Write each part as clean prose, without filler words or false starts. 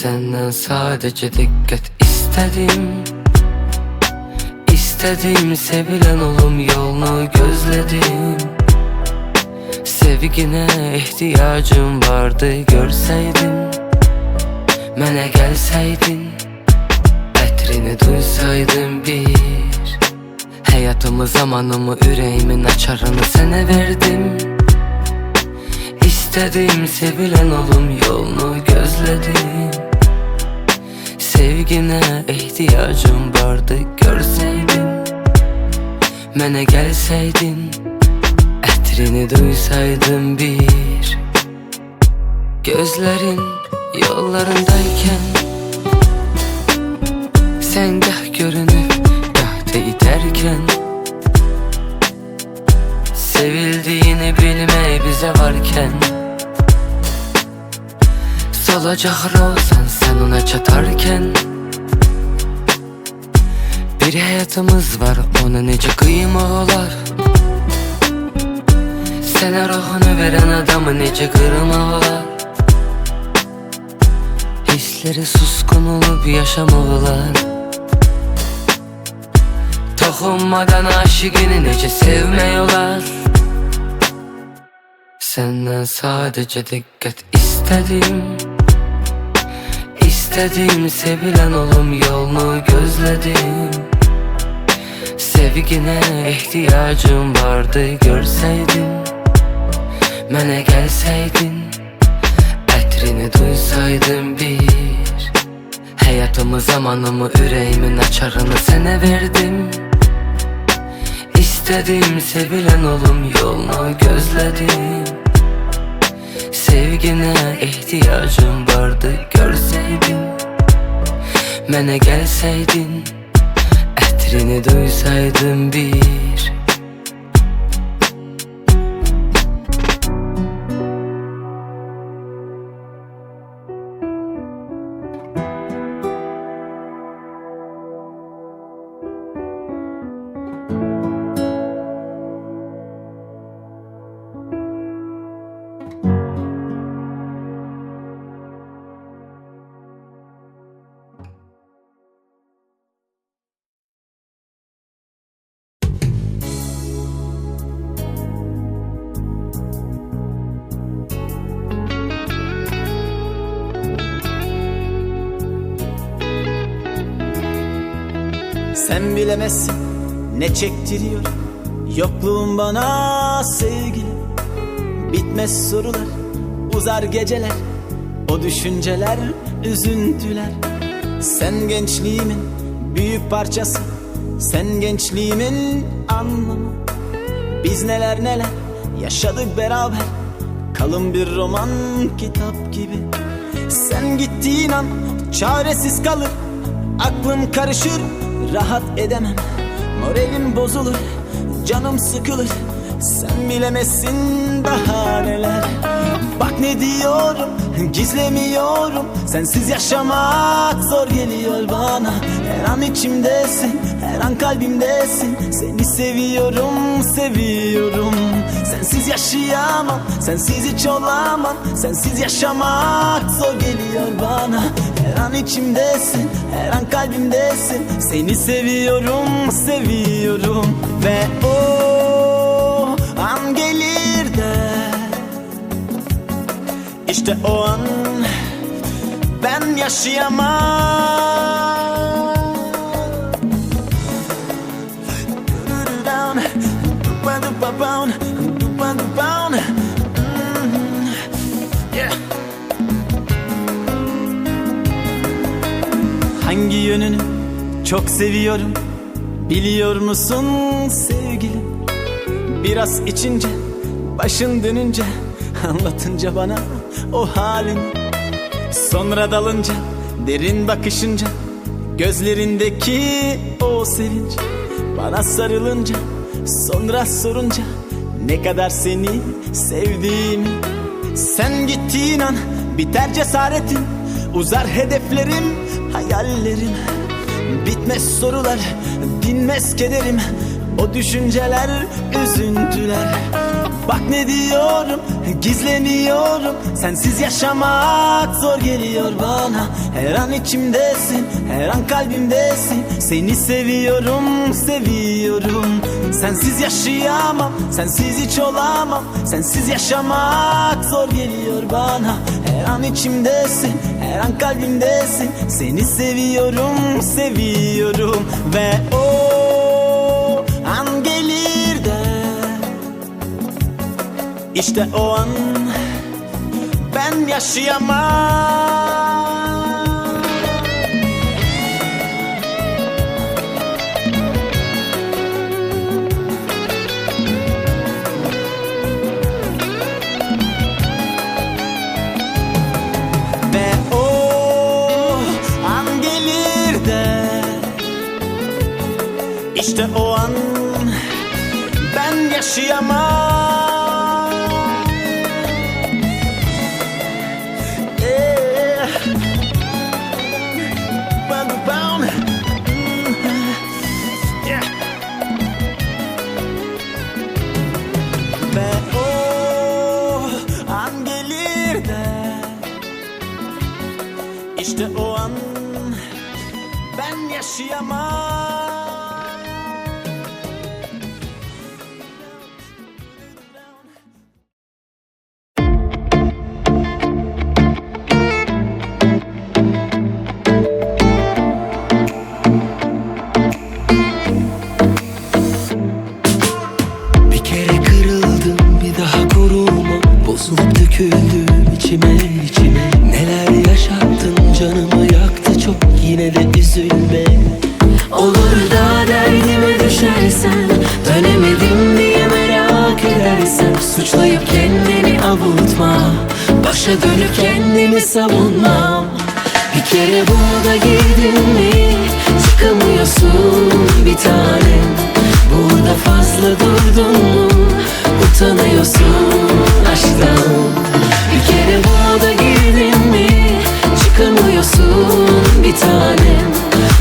Senden sadece dikkat istedim. İstedim sevilen olum yolunu gözledim. Sevgine ihtiyacım vardı görseydin. Mənə gəlsəydin, ətrini duysaydım bir. Həyatımı, zamanımı, ürəyimin açarını sənə verdim. İstedim sevilen olum yolunu gözledim. Sevgine ihtiyacım vardı görseydin. Mənə gəlsəydin, ətrini duysaydım bir. Gözlerin yollarındayken sen gah görünüp gah da iterken, sevildiğini bilmeyi bize varken, solacak olsan sen ona çatarken, bir hayatımız var, ona nece kıyma olar. Sana ruhunu veren adamı nece kırma olar. Hisleri suskun olup yaşamalılar. Dokunmadan aşıkını nece sevmeyolar. Senden sadece dikkat istedim. İstedim sevilen olum yolunu gözledim. Sevgine ihtiyacım vardı görseydin. Mənə gəlsəydin, ətrini duysaydım bir. Həyatımı, zamanımı, ürəyimin açarını sənə verdim. İstedim sevilen olum yolunu gözledim. Sevgine ihtiyacım vardı görseydin. Mənə gəlsəydin, ətrini duysaydım bir. Sen bilemezsin ne çektiriyor yokluğun bana sevgili. Bitmez sorular, uzar geceler, o düşünceler, üzüntüler. Sen gençliğimin büyük parçası, sen gençliğimin anlamı. Biz neler neler yaşadık beraber, kalın bir roman kitap gibi. Sen gittiğin an çaresiz kalır, aklım karışır, rahat edemem, moralim bozulur, canım sıkılır. Sen bilemezsin daha neler. Bak ne diyorum, gizlemiyorum. Sensiz yaşamak zor geliyor bana. Her an içimdesin, her an kalbimdesin. Seni seviyorum, seviyorum. Sensiz yaşayamam, sensiz hiç olamam. Sensiz yaşamak zor geliyor bana. Her an içimdesin, her an kalbimdesin. Seni seviyorum, seviyorum. Ve o an gelir de, İşte o an ben yaşayamam. Hangi yönünü çok seviyorum biliyor musun sevgilim? Biraz içince, başın dönünce, anlatınca bana o halini. Sonra dalınca, derin bakışınca, gözlerindeki o sevinç. Bana sarılınca, sonra sorunca ne kadar seni sevdiğimi. Sen gittiğin an biter cesaretim, uzar hedeflerim, hayallerim. Bitmez sorular, dinmez kederim, o düşünceler, üzüntüler. Bak ne diyorum, gizleniyorum. Sensiz yaşamak zor geliyor bana. Her an içimdesin, her an kalbimdesin. Seni seviyorum, seviyorum. Sensiz yaşayamam, sensiz hiç olamam. Sensiz yaşamak zor geliyor bana. Her an içimdesin, her an kalbimdesin. Seni seviyorum, seviyorum. Ve o an gelir de İşte o an ben yaşayamam. Ve o an gelir de İşte o an ben yaşayamam. Ve o an gelir de İşte o an ben yaşayamam. Bir kere kırıldım, bir daha korulmam. Bozulup döküldüm içime içime. Neler yaşattın, canımı yaktı çok. Yine de üzülme. Olur da derdime düşersen, dönemedim diye merak edersen, suçlayıp kendini avutma, başa dönüp kendimi savunmam. Bir kere burada girdin mi, çıkamıyorsun bir tanem. Burada fazla durdun mu, utanıyorsun aşktan. Bir kere burada girdin mi, çıkamıyorsun bir tanem.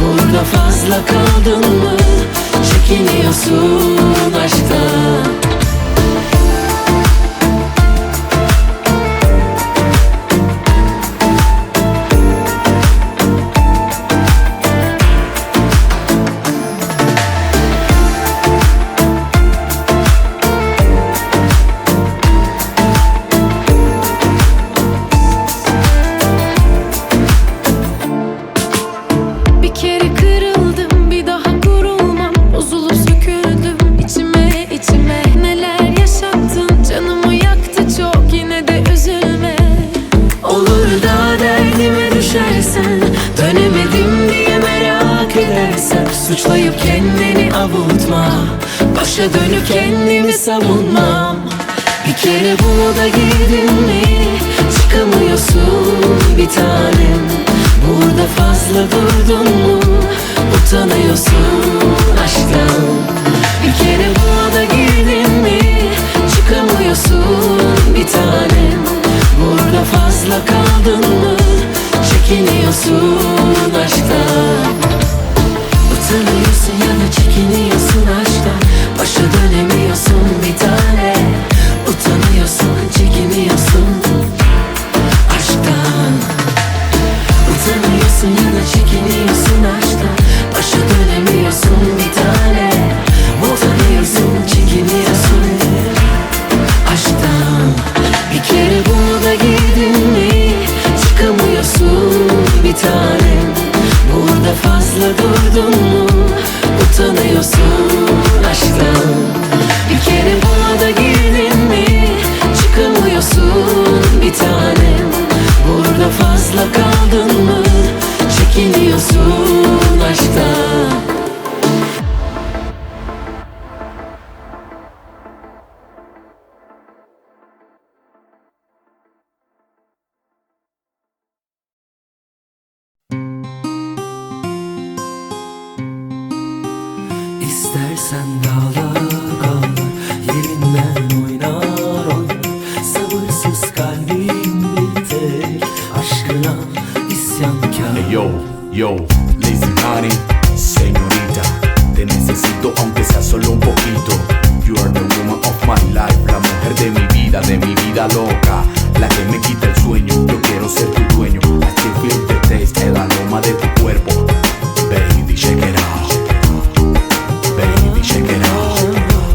Burada fazla kaldın mı, çekiniyorsun aşktan. Dönemedim diye merak edersen, suçlayıp kendini avutma, başa dönüp kendimi savunmam. Bir kere buna da girdin mi, çıkamıyorsun bir tanem. Burada fazla durdun mu, utanıyorsun aşktan. Bir kere buna da girdin mi, çıkamıyorsun bir tanem. Burada fazla kaldın mı, çekiniyorsun aşktan. Utanıyorsun ya da çekiniyorsun aşktan. Başa dönemiyorsun bir tane. Utanıyorsun, çekiniyorsun aşktan. Utanıyorsun ya da çekiniyorsun aşktan. Başa dönemiyorsun bir tane. Utanıyorsun, çekiniyorsun aşktan. Bir kere bunu da girdin mi, çıkamıyorsun bir tanem. Burada fazla durdun mu, utanıyorsun aşktan. Bir kere buna da girdin mi, çıkamıyorsun bir tanem. Burada fazla kaldın mı, çekiniyorsun aşktan. İstersen dağlar ağlar, yerinden oynar oynar. Sabırsız kalbim bir tek aşkına isyankar. Hey yo, lazy honey, señorita, te necesito aunque sea solo un poquito. You are the woman of my life, la mujer de mi vida loca, la que me quita el sueño. Yo quiero ser tu dueño. I still feel the taste, el aroma de tu cuerpo. Baby, shake it off. Baby, shake it off.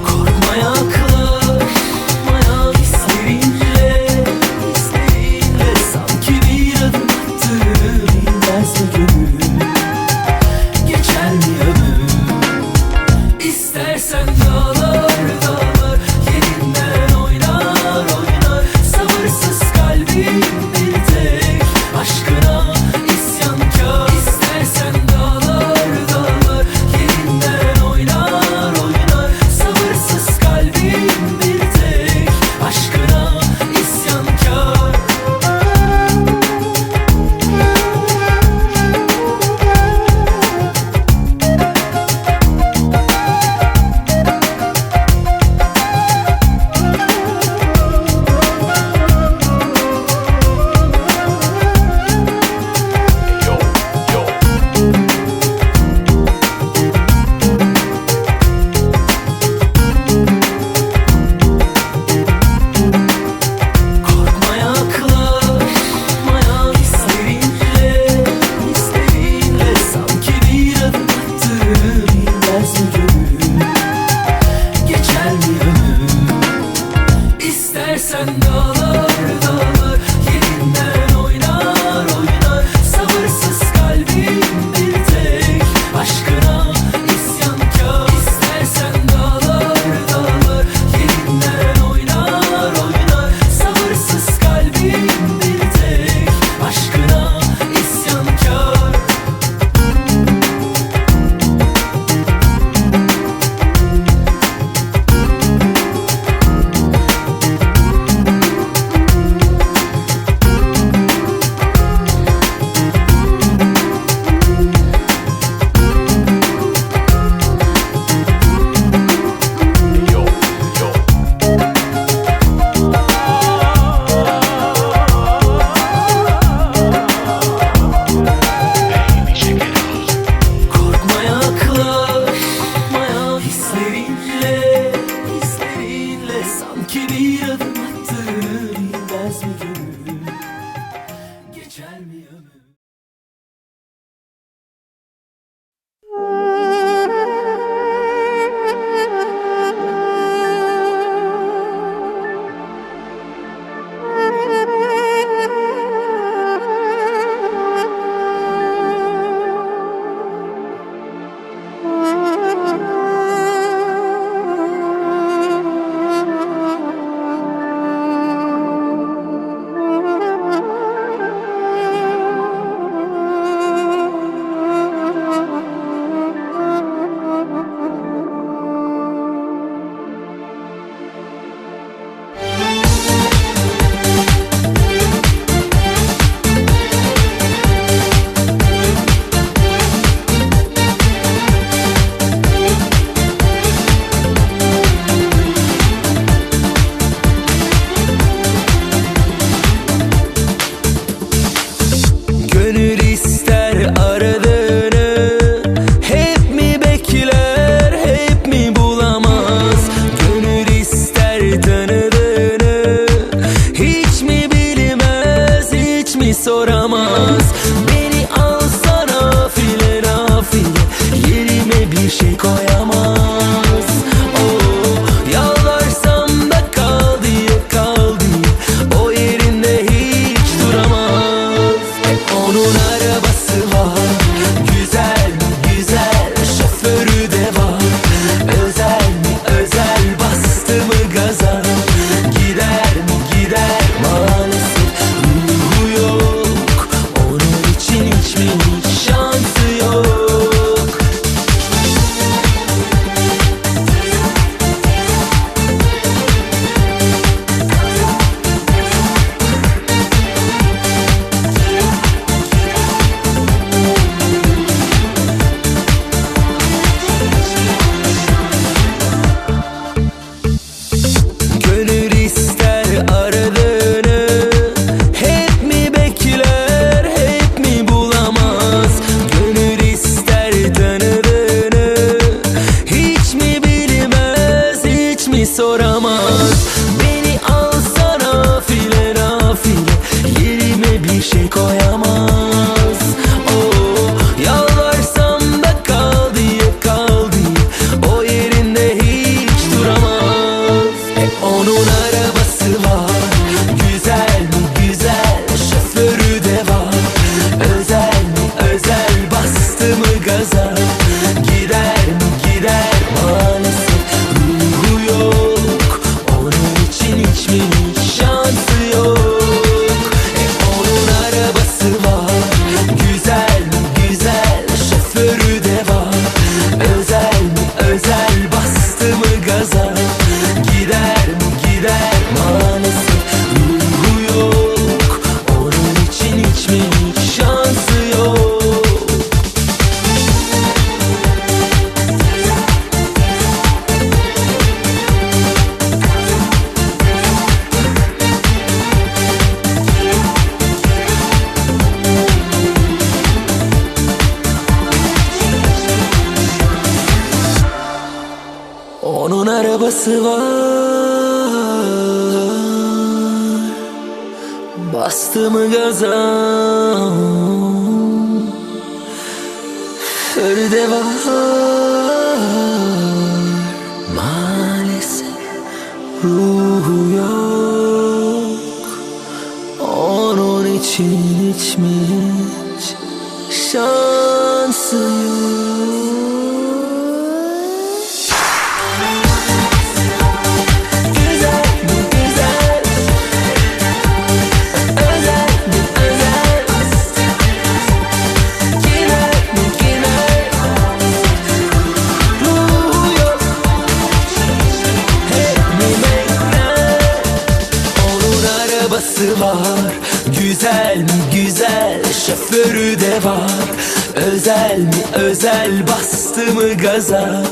Korkma yaklaşmaya hislerinle, hislerinle sanki bir adım attım. İnmez mi gönül, geçer mi ömür? İstersen dağlar dağlar yerinden oynar oynar. Sabırsız kalbim bir tek aşkına isyankar. İstersen dağlar dağlar yerinden oynar oynar. Sabırsız kalbim bir tek aşkına isyankar. Yo, yo. Korkma yaklaşmaya hislerinle, hislerinle sanki bir adım attım. İnmez mi gönül, geçer mi ömür? İstersen dağlar dağlar yerinden oynar oynar. Sabırsız kalbim bir tek aşkına isyankar. İstersen dağlar dağlar yerinden oynar oynar. Sabırsız kalbim bir tek aşkına isyankar. Yo, yo. Baby, shake it off. Korkma yaklaşmaya hislerinle, hislerinle sanki bir adım attım. İnmez mi gönül, geçer mi ömür? Onun arabası var, güzel mi güzel, şoförü de var. Özel mi özel, bastı mı gaza, gider mi gider, maalesef ruhu yok. Onun için hiç mi hiç şansı yok. Onun arabası var, güzel mi güzel, şoförü de var. Özel mi özel, bastı mı gaza, gider mi gider, maalesef ruhu yok. Onun için hiç mi hiç şansı yok. Onun arabası var, bastı mı gaza, şoförü de var. Maalesef ruhu yok. Onun için hiç mi hiç şansı yok. Güzel mi güzel, özel mi özel, gider mi gider, ruhu yok. Hep mi bekler. Onun arabası var, güzel mi güzel, şoförü de var. Özel mi özel, bastı mı gaza,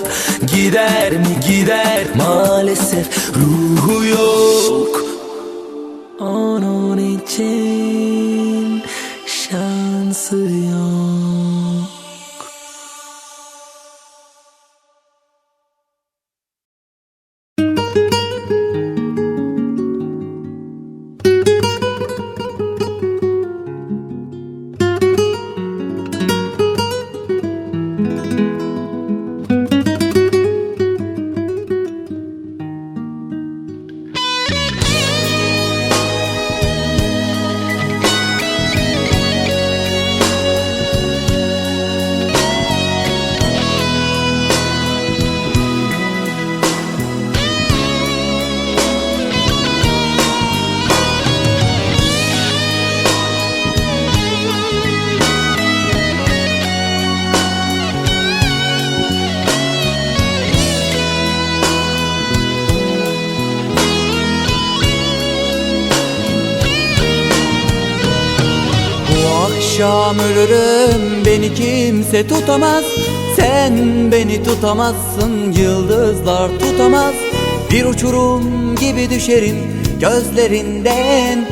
gider mi gider, maalesef ruhu yok. Onun için şansı yok. Akşam ölürüm, beni kimse tutamaz. Sen beni tutamazsın, yıldızlar tutamaz. Bir uçurum gibi düşerim gözlerinden,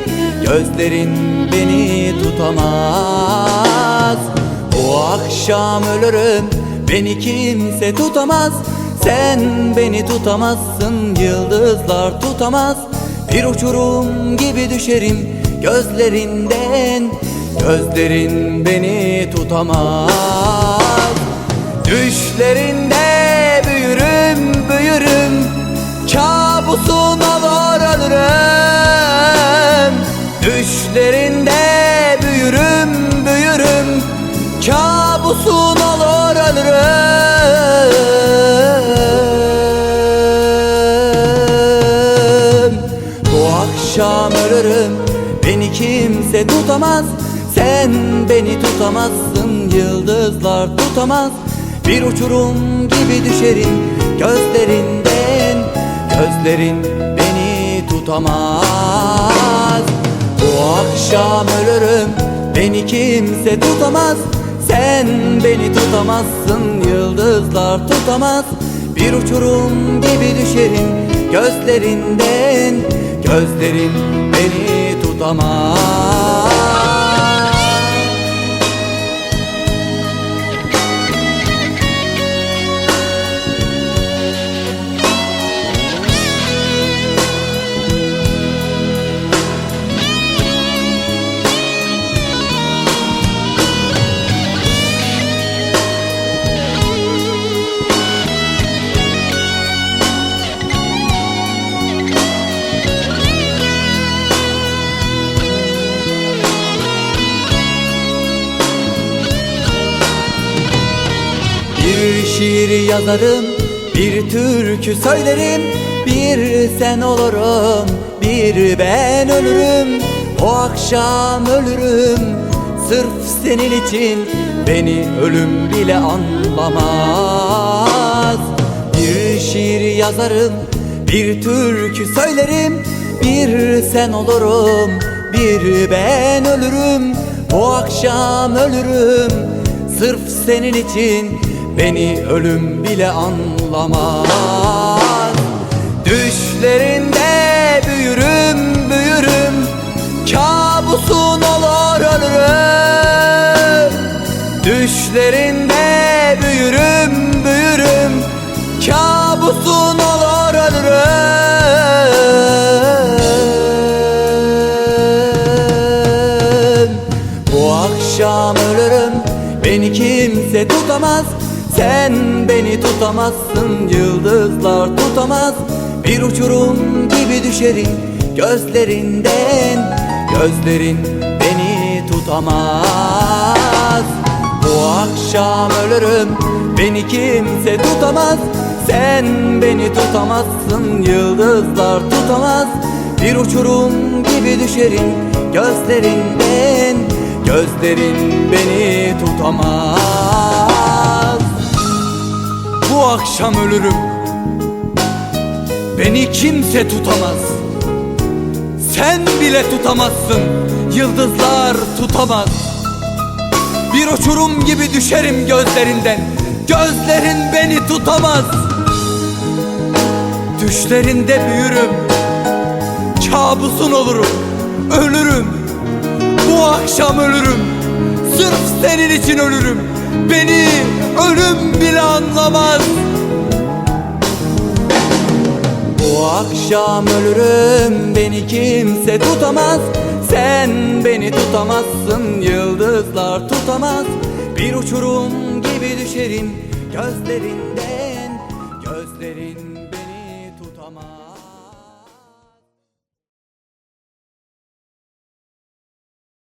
gözlerin beni tutamaz. O akşam ölürüm, beni kimse tutamaz. Sen beni tutamazsın, yıldızlar tutamaz. Bir uçurum gibi düşerim gözlerinden, gözlerin beni tutamaz. Düşlerinde büyürüm, büyürüm, kabusun olur ölürüm. Düşlerinde büyürüm, büyürüm, kabusun olur ölürüm. Bu akşam ölürüm, beni kimse tutamaz. Sen beni tutamazsın, yıldızlar tutamaz. Bir uçurum gibi düşerim gözlerinden, gözlerin beni tutamaz. Bu akşam ölürüm, beni kimse tutamaz. Sen beni tutamazsın, yıldızlar tutamaz. Bir uçurum gibi düşerim gözlerinden, gözlerin beni tutamaz. şiir yazarım, bir türkü söylerim. Bir sen olurum, bir ben ölürüm. O akşam ölürüm, sırf senin için. Beni ölüm bile anlamaz. Bir şiir yazarım, bir türkü söylerim. Bir sen olurum, bir ben ölürüm. O akşam ölürüm, sırf senin için. Beni ölüm bile anlamaz. Düşlerinde büyürüm, büyürüm. Kabusun olur ölürüm. Düşlerinde büyürüm, büyürüm. Kabusun olur ölürüm. Bu akşam ölürüm, beni kimse tutamaz. Sen beni tutamazsın, yıldızlar tutamaz. Bir uçurum gibi düşerim gözlerinden. Gözlerin beni tutamaz. Bu akşam ölürüm, beni kimse tutamaz. Sen beni tutamazsın, yıldızlar tutamaz. Bir uçurum gibi düşerim gözlerinden. Gözlerin beni tutamaz. Bu akşam ölürüm, beni kimse tutamaz. Sen bile tutamazsın, yıldızlar tutamaz. Bir uçurum gibi düşerim gözlerinden. Gözlerin beni tutamaz. Düşlerinde büyürüm, kabusun olurum, ölürüm. Bu akşam ölürüm, sırf senin için ölürüm. Beni ölüm bile anlamaz. Bu akşam ölürüm, beni kimse tutamaz. Sen beni tutamazsın, yıldızlar tutamaz. Bir uçurum gibi düşerim gözlerinden. Gözlerin